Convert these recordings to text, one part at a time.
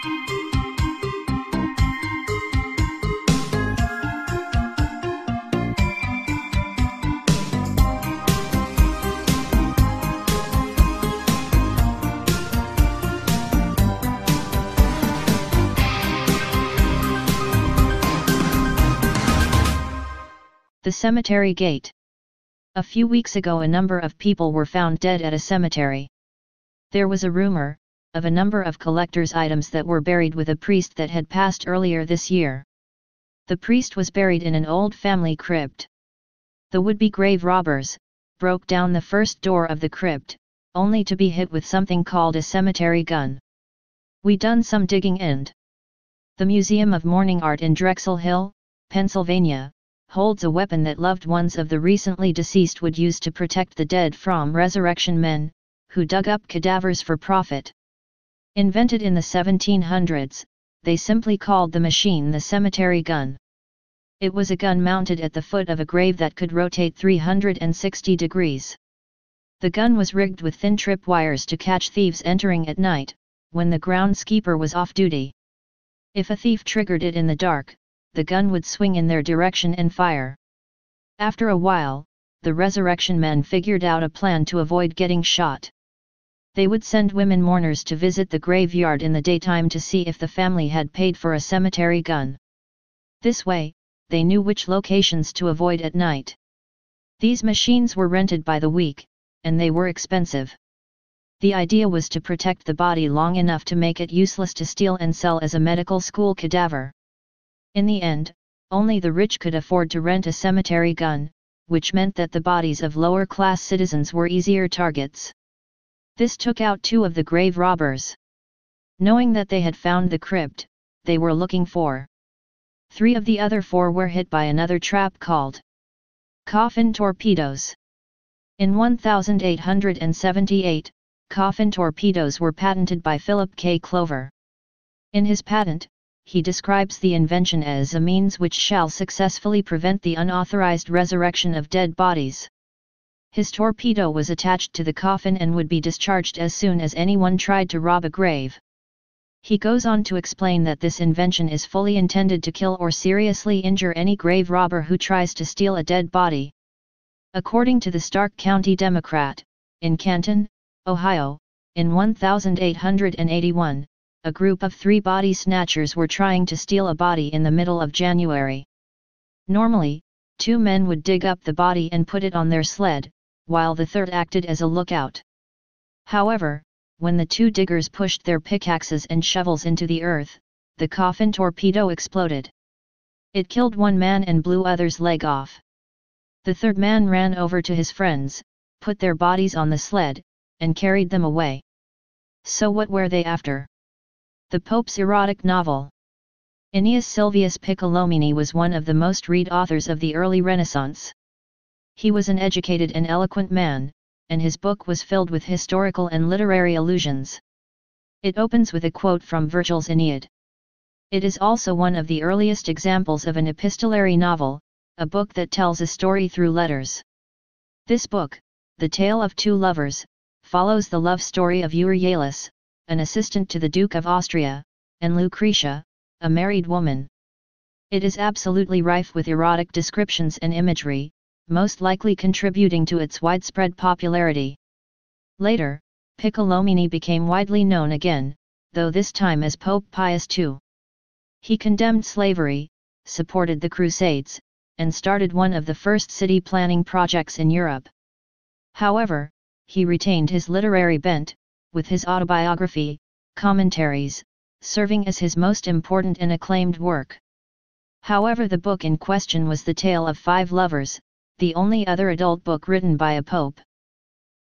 The Cemetery Gate. A few weeks ago a number of people were found dead at a cemetery. There was a rumor of a number of collector's items that were buried with a priest that had passed earlier this year. The priest was buried in an old family crypt. The would-be grave robbers broke down the first door of the crypt, only to be hit with something called a cemetery gun. We done some digging and the Museum of Mourning Art in Drexel Hill, Pennsylvania, holds a weapon that loved ones of the recently deceased would use to protect the dead from resurrection men, who dug up cadavers for profit. Invented in the 1700s, they simply called the machine the cemetery gun. It was a gun mounted at the foot of a grave that could rotate 360 degrees. The gun was rigged with thin trip wires to catch thieves entering at night, when the groundskeeper was off duty. If a thief triggered it in the dark, the gun would swing in their direction and fire. After a while, the resurrection men figured out a plan to avoid getting shot. They would send women mourners to visit the graveyard in the daytime to see if the family had paid for a cemetery gun. This way, they knew which locations to avoid at night. These machines were rented by the week, and they were expensive. The idea was to protect the body long enough to make it useless to steal and sell as a medical school cadaver. In the end, only the rich could afford to rent a cemetery gun, which meant that the bodies of lower-class citizens were easier targets. This took out 2 of the grave robbers. Knowing that they had found the crypt, they were looking for 3 of the other 4 were hit by another trap called coffin torpedoes. In 1878, coffin torpedoes were patented by Philip K. Clover. In his patent, he describes the invention as a means which shall successfully prevent the unauthorized resurrection of dead bodies. His torpedo was attached to the coffin and would be discharged as soon as anyone tried to rob a grave. He goes on to explain that this invention is fully intended to kill or seriously injure any grave robber who tries to steal a dead body. According to the Stark County Democrat, in Canton, Ohio, in 1881, a group of 3 body snatchers were trying to steal a body in the middle of January. Normally, 2 men would dig up the body and put it on their sled, while the third acted as a lookout. However, when the 2 diggers pushed their pickaxes and shovels into the earth, the coffin torpedo exploded. It killed 1 man and blew others' leg off. The third man ran over to his friends, put their bodies on the sled, and carried them away. So what were they after? The Pope's erotic novel. Aeneas Sylvius Piccolomini was one of the most read authors of the early Renaissance. He was an educated and eloquent man, and his book was filled with historical and literary allusions. It opens with a quote from Virgil's Aeneid. It is also one of the earliest examples of an epistolary novel, a book that tells a story through letters. This book, The Tale of Two Lovers, follows the love story of Euryalus, an assistant to the Duke of Austria, and Lucretia, a married woman. It is absolutely rife with erotic descriptions and imagery, most likely contributing to its widespread popularity. Later, Piccolomini became widely known again, though this time as Pope Pius II. He condemned slavery, supported the Crusades, and started one of the first city planning projects in Europe. However, he retained his literary bent, with his autobiography, Commentaries, serving as his most important and acclaimed work. However, the book in question was The Tale of Five Lovers, the only other adult book written by a pope.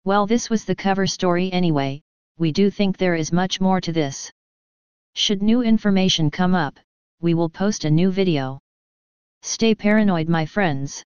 Well, this was the cover story anyway. We do think there is much more to this. Should new information come up, we will post a new video. Stay paranoid, my friends.